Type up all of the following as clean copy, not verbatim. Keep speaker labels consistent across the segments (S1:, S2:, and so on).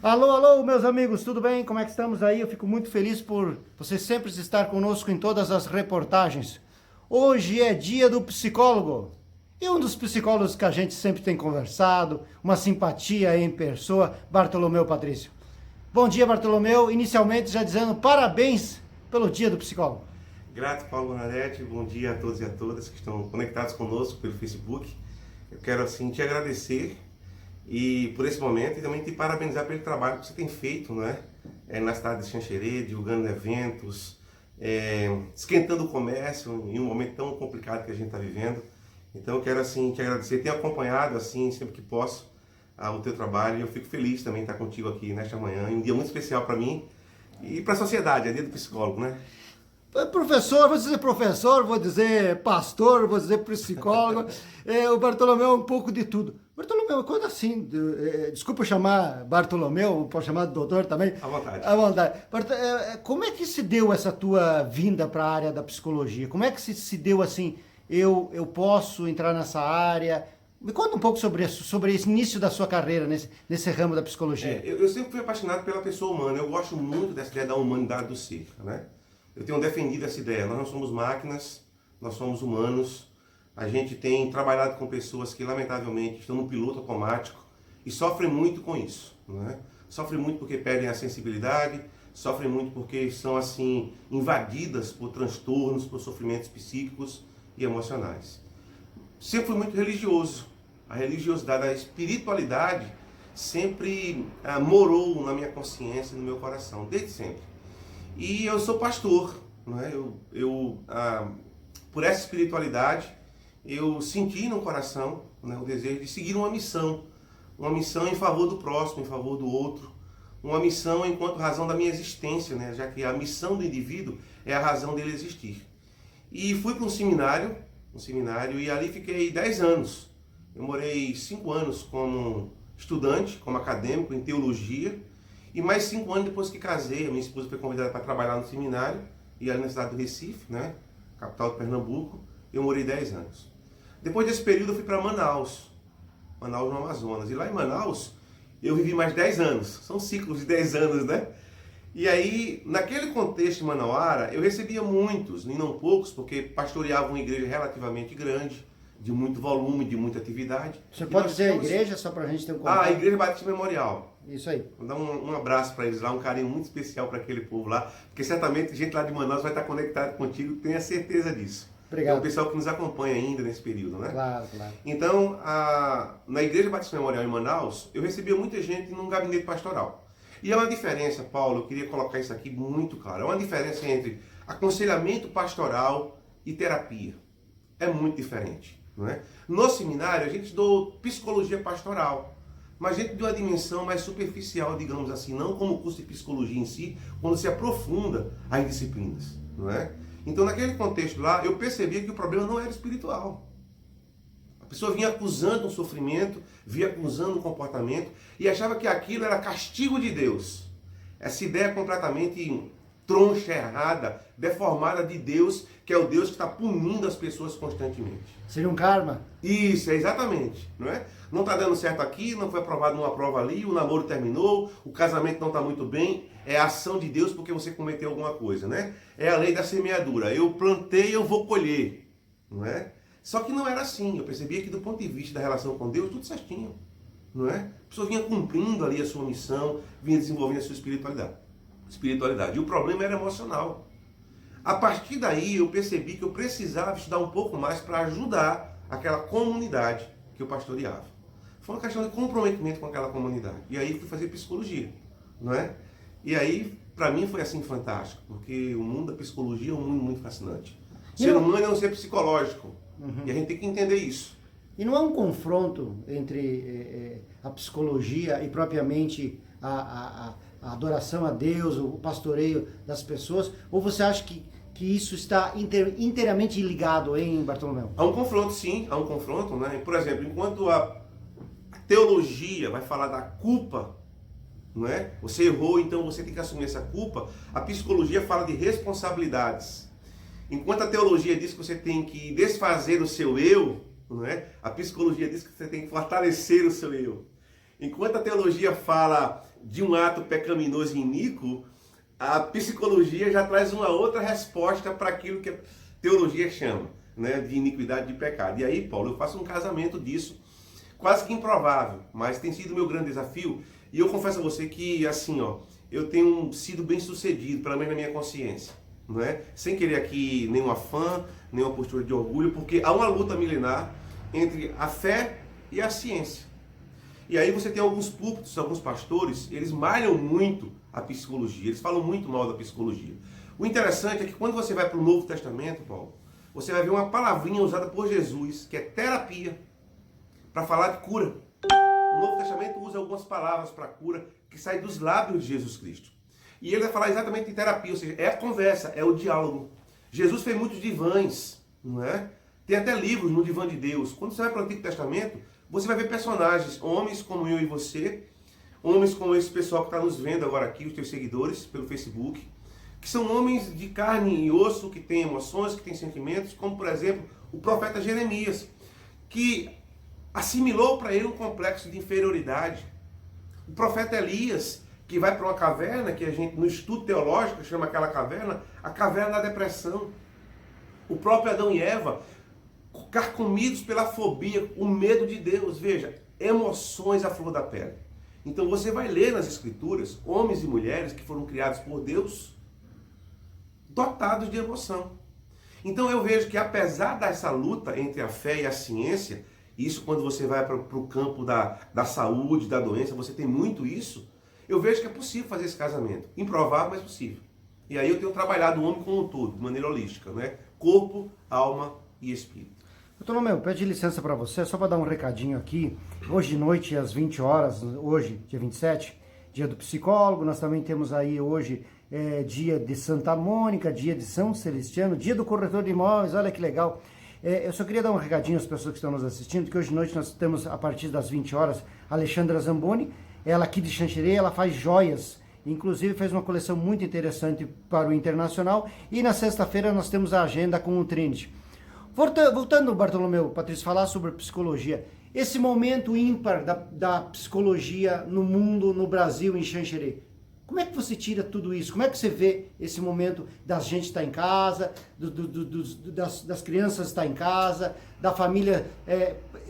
S1: Alô, alô, meus amigos, tudo bem? Como é que estamos aí? Eu fico muito feliz por você sempre estar conosco em todas as reportagens. Hoje é dia do psicólogo. E um dos psicólogos que a gente sempre tem conversado, uma simpatia em pessoa, Bartolomeu Patrício. Bom dia, Bartolomeu. Inicialmente já dizendo parabéns pelo dia do psicólogo.
S2: Grato, Paulo Bonaretti. Bom dia a todos e a todas que estão conectados conosco pelo Facebook. Eu quero, assim, te agradecer por esse momento e também te parabenizar pelo trabalho que você tem feito, não é? Na cidade de Xanxerê, divulgando eventos, esquentando o comércio em um momento tão complicado que a gente está vivendo. Então eu quero, assim, te agradecer. Tenho acompanhado, assim, sempre que posso, o teu trabalho, e eu fico feliz também de estar contigo aqui nesta manhã, em um dia muito especial para mim e para a sociedade, é dia do psicólogo, né?
S1: Professor, vou dizer professor, vou dizer pastor, vou dizer psicólogo. O Bartolomeu é um pouco de tudo. Bartolomeu, quando assim, desculpa chamar Bartolomeu, pode chamar de doutor também.
S2: À vontade.
S1: À vontade. Como é que se deu essa tua vinda para a área da psicologia? Como é que se deu assim, eu posso entrar nessa área? Me conta um pouco sobre isso, sobre esse início da sua carreira nesse ramo da psicologia.
S2: Eu sempre fui apaixonado pela pessoa humana, eu gosto muito dessa ideia da humanidade do ser, né? Eu tenho defendido essa ideia, nós não somos máquinas, nós somos humanos, a gente tem trabalhado com pessoas que lamentavelmente estão no piloto automático e sofrem muito com isso, né? Sofrem muito porque perdem a sensibilidade, sofrem muito porque são assim invadidas por transtornos, por sofrimentos psíquicos e emocionais. Sempre fui muito religioso, a religiosidade, a espiritualidade sempre morou na minha consciência e no meu coração, desde sempre. E eu sou pastor, não é? Por essa espiritualidade, eu senti no coração, né, o desejo de seguir uma missão em favor do próximo, em favor do outro, uma missão enquanto razão da minha existência, né, já que a missão do indivíduo é a razão dele existir. E fui para um seminário, e ali fiquei 10 anos. Eu morei 5 anos como estudante, como acadêmico em teologia, e mais 5 anos depois que casei, a minha esposa foi convidada para trabalhar no seminário, e ali na cidade do Recife, né, capital de Pernambuco, eu morei 10 anos. Depois desse período eu fui para Manaus no Amazonas, e lá em Manaus eu vivi mais 10 anos, são ciclos de 10 anos, né? E aí, naquele contexto de Manauara, eu recebia muitos, e não poucos, porque pastoreava uma igreja relativamente grande, de muito volume, de muita atividade.
S1: Você pode dizer a igreja, só para a gente ter um contato?
S2: A Igreja Batista Memorial.
S1: Isso aí.
S2: Vou dar um abraço para eles lá, um carinho muito especial para aquele povo lá, porque certamente gente lá de Manaus vai estar conectado contigo, tenha certeza disso.
S1: Obrigado.
S2: É o pessoal que nos acompanha ainda nesse período, né?
S1: Claro, claro.
S2: Então, na Igreja Batista Memorial em Manaus, eu recebia muita gente num gabinete pastoral. E há uma diferença, Paulo, eu queria colocar isso aqui muito claro, é uma diferença entre aconselhamento pastoral e terapia. É muito diferente, não é? No seminário, a gente estudou psicologia pastoral, mas a gente deu uma dimensão mais superficial, digamos assim, não como o curso de psicologia em si, quando se aprofunda as disciplinas, não é? Então, naquele contexto lá, eu percebia que o problema não era espiritual. A pessoa vinha acusando um sofrimento, vinha acusando um comportamento e achava que aquilo era castigo de Deus. Essa ideia completamente troncha, errada, deformada de Deus, que é o Deus que está punindo as pessoas constantemente.
S1: Seria um karma?
S2: Isso, exatamente, não é? Não está dando certo aqui, não foi aprovado numa prova ali, o namoro terminou, o casamento não está muito bem, é a ação de Deus porque você cometeu alguma coisa, né? É a lei da semeadura, eu plantei, eu vou colher, não é? Só que não era assim, eu percebia que do ponto de vista da relação com Deus, tudo certinho, não é? A pessoa vinha cumprindo ali a sua missão, vinha desenvolvendo a sua espiritualidade. E o problema era emocional. A partir daí eu percebi que eu precisava estudar um pouco mais para ajudar aquela comunidade que eu pastoreava. Foi uma questão de comprometimento com aquela comunidade. E aí fui fazer psicologia, não é? E aí, para mim, foi assim fantástico, porque o mundo da psicologia é um mundo muito fascinante. O ser humano é um ser psicológico. E a gente tem que entender isso.
S1: E não há um confronto entre a psicologia e propriamente a adoração a Deus, o pastoreio das pessoas? Ou você acha que isso está inteiramente ligado, hein, Bartolomeu?
S2: Há um confronto, sim, há um confronto, né? Por exemplo, enquanto a teologia vai falar da culpa, não é? Você errou, então você tem que assumir essa culpa. A psicologia fala de responsabilidades. Enquanto a teologia diz que você tem que desfazer o seu eu, não é? A psicologia diz que você tem que fortalecer o seu eu. Enquanto a teologia fala de um ato pecaminoso e iníquo, a psicologia já traz uma outra resposta para aquilo que a teologia chama, né, de iniquidade, de pecado. E aí, Paulo, eu faço um casamento disso, quase que improvável, mas tem sido o meu grande desafio. E eu confesso a você que, assim, ó, eu tenho sido bem sucedido, pelo menos na minha consciência, não é? Sem querer aqui nenhum afã, nenhuma postura de orgulho, porque há uma luta milenar entre a fé e a ciência. E aí você tem alguns púlpitos, alguns pastores, eles malham muito a psicologia, eles falam muito mal da psicologia. O interessante é que quando você vai para o Novo Testamento, Paulo, você vai ver uma palavrinha usada por Jesus, que é terapia, para falar de cura. O Novo Testamento usa algumas palavras para cura que saem dos lábios de Jesus Cristo. E ele vai falar exatamente de terapia, ou seja, é a conversa, é o diálogo. Jesus fez muitos divãs, não é? Tem até livros no divã de Deus. Quando você vai para o Antigo Testamento, você vai ver personagens, homens como eu e você, homens como esse pessoal que está nos vendo agora aqui, os teus seguidores pelo Facebook, que são homens de carne e osso, que têm emoções, que têm sentimentos, como por exemplo o profeta Jeremias, que assimilou para ele um complexo de inferioridade. O profeta Elias, que vai para uma caverna, que a gente no estudo teológico chama aquela caverna, a caverna da depressão. O próprio Adão e Eva, carcomidos pela fobia, o medo de Deus. Veja, emoções à flor da pele. Então você vai ler nas Escrituras homens e mulheres que foram criados por Deus, dotados de emoção. Então eu vejo que apesar dessa luta entre a fé e a ciência, isso quando você vai para o campo da saúde, da doença, você tem muito isso, eu vejo que é possível fazer esse casamento. Improvável, mas possível. E aí eu tenho trabalhado o homem como um todo, de maneira holística, né? Corpo, alma e espírito.
S1: Doutor Romeu, pede licença para você, só para dar um recadinho aqui. Hoje de noite, às 20 horas, hoje, dia 27, dia do psicólogo, nós também temos aí hoje dia de Santa Mônica, dia de São Celestiano, dia do corretor de imóveis, olha que legal. Eu só queria dar um recadinho às pessoas que estão nos assistindo, que hoje de noite nós temos, a partir das 20 horas, a Alexandra Zamboni, ela aqui de Xanxerê, ela faz joias, inclusive fez uma coleção muito interessante para o internacional, e na sexta-feira nós temos a agenda com o Trinity. Voltando, Bartolomeu, Patrício, falar sobre psicologia, esse momento ímpar da psicologia no mundo, no Brasil, em Xanxerê, como é que você tira tudo isso? Como é que você vê esse momento da gente estar em casa, das crianças estar em casa, da família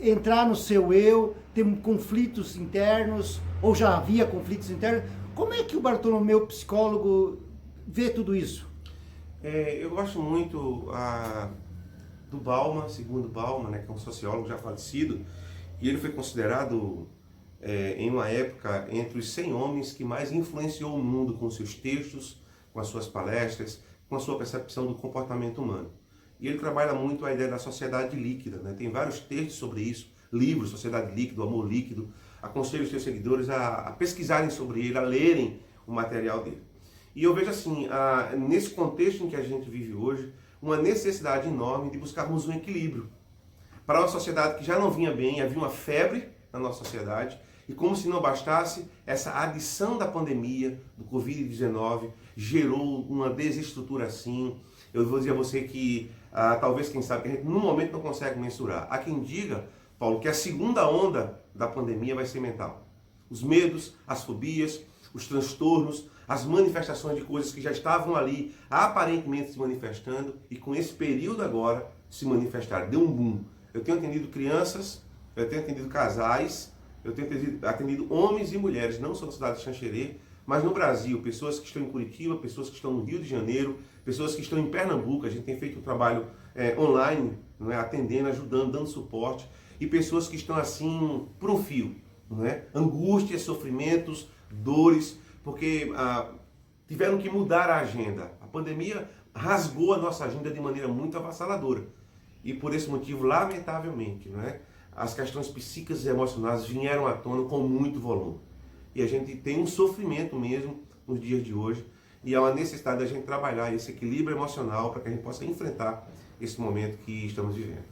S1: entrar no seu eu, ter conflitos internos, ou já havia conflitos internos? Como é que o Bartolomeu, psicólogo, vê tudo isso?
S2: Eu gosto muito do Bauman, segundo Bauman, né, que é um sociólogo já falecido, e ele foi considerado em uma época entre os 100 homens que mais influenciou o mundo com seus textos, com as suas palestras, com a sua percepção do comportamento humano. E ele trabalha muito a ideia da sociedade líquida, né? Tem vários textos sobre isso, livros, Sociedade Líquida, Amor Líquido. Aconselho os seus seguidores a pesquisarem sobre ele, a lerem o material dele. E eu vejo assim, nesse contexto em que a gente vive hoje, uma necessidade enorme de buscarmos um equilíbrio. Para uma sociedade que já não vinha bem, havia uma febre na nossa sociedade, e como se não bastasse, essa adição da pandemia, do Covid-19, gerou uma desestruturação. Eu vou dizer a você que, talvez, quem sabe, que a gente no momento não consegue mensurar. Há quem diga, Paulo, que a segunda onda da pandemia vai ser mental. Os medos, as fobias, os transtornos, as manifestações de coisas que já estavam ali, aparentemente se manifestando, e com esse período agora se manifestaram. Deu um boom. Eu tenho atendido crianças, eu tenho atendido casais, eu tenho atendido homens e mulheres, não só na cidade de Xanxerê, mas no Brasil, pessoas que estão em Curitiba, pessoas que estão no Rio de Janeiro, pessoas que estão em Pernambuco. A gente tem feito um trabalho online, não é? Atendendo, ajudando, dando suporte, e pessoas que estão assim por um fio, não é? Angústias, sofrimentos, dores, porque tiveram que mudar a agenda. A pandemia rasgou a nossa agenda de maneira muito avassaladora, e por esse motivo, lamentavelmente, não é? As questões psíquicas e emocionais vieram à tona com muito volume. E a gente tem um sofrimento mesmo nos dias de hoje, e há uma necessidade da gente trabalhar esse equilíbrio emocional para que a gente possa enfrentar esse momento que estamos vivendo.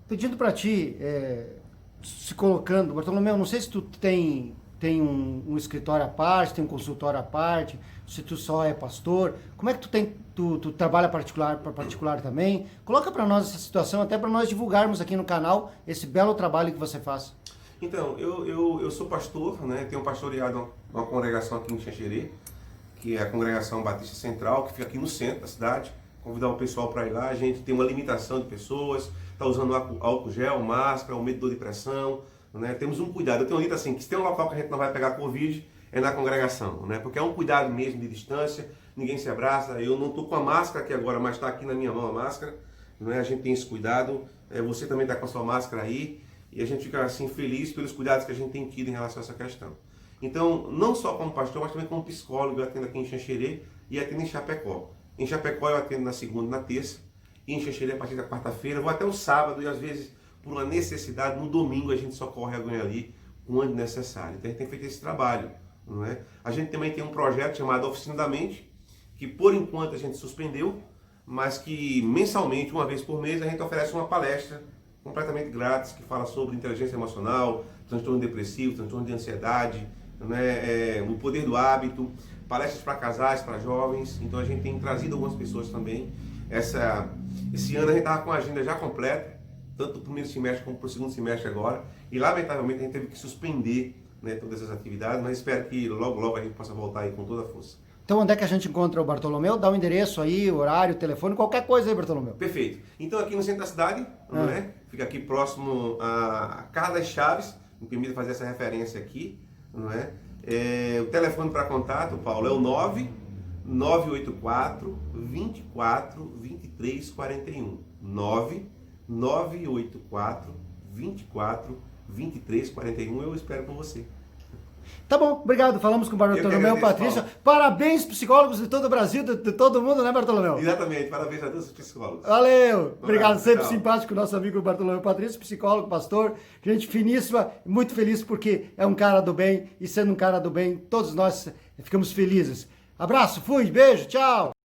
S1: Pedindo para ti, se colocando, Bartolomeu, não sei se tu tem um escritório à parte, tem um consultório à parte, se tu só é pastor, como é que tu trabalha particular para particular também? Coloca para nós essa situação, até para nós divulgarmos aqui no canal esse belo trabalho que você faz.
S2: Então, eu sou pastor, né? Tenho pastoreado uma congregação aqui em Xanxerê, que é a Congregação Batista Central, que fica aqui no centro da cidade. Convidar o pessoal para ir lá. A gente tem uma limitação de pessoas, está usando álcool gel, máscara, um medidor de pressão, né? Temos um cuidado. Eu tenho dito assim, que se tem um local que a gente não vai pegar Covid, é na congregação, né? Porque é um cuidado mesmo de distância, ninguém se abraça. Eu não estou com a máscara aqui agora, mas está aqui na minha mão a máscara, né? A gente tem esse cuidado. Você também está com a sua máscara aí. E a gente fica assim feliz pelos cuidados que a gente tem tido em relação a essa questão. Então, não só como pastor, mas também como psicólogo, eu atendo aqui em Xanxerê e atendo em Chapecó. Em Chapecó eu atendo na segunda e na terça, e em Xanxerê a partir da quarta-feira, vou até o sábado, e às vezes, por uma necessidade, no domingo a gente socorre alguém ali, quando necessário. Então a gente tem feito esse trabalho, não é? A gente também tem um projeto chamado Oficina da Mente, que por enquanto a gente suspendeu, mas que mensalmente, uma vez por mês, a gente oferece uma palestra completamente grátis, que fala sobre inteligência emocional, transtorno depressivo, transtorno de ansiedade, né, o poder do hábito, palestras para casais, para jovens. Então a gente tem trazido algumas pessoas também. Esse ano a gente estava com a agenda já completa, tanto para o primeiro semestre como para o segundo semestre agora, e lamentavelmente a gente teve que suspender, né, todas essas atividades, mas espero que logo logo a gente possa voltar aí com toda a força.
S1: Então onde é que a gente encontra o Bartolomeu? Dá o endereço aí, o horário, o telefone, qualquer coisa aí, Bartolomeu.
S2: Perfeito. Então aqui no centro da cidade, não é? Fica aqui próximo a Carlos Chaves, me permita fazer essa referência aqui, não é? O telefone para contato, Paulo, é o 984 24 23 41. 984 24 23 41. Eu espero por você.
S1: Tá bom, obrigado. Falamos com o Bartolomeu Patrício. Parabéns, psicólogos de todo o Brasil, de todo mundo, né, Bartolomeu?
S2: Exatamente, parabéns a todos os psicólogos.
S1: Valeu, obrigado. Sempre
S2: tchau.
S1: Simpático, nosso amigo Bartolomeu Patrício, psicólogo, pastor, gente finíssima, muito feliz porque é um cara do bem, e sendo um cara do bem, todos nós ficamos felizes. Abraço, fui, beijo, tchau!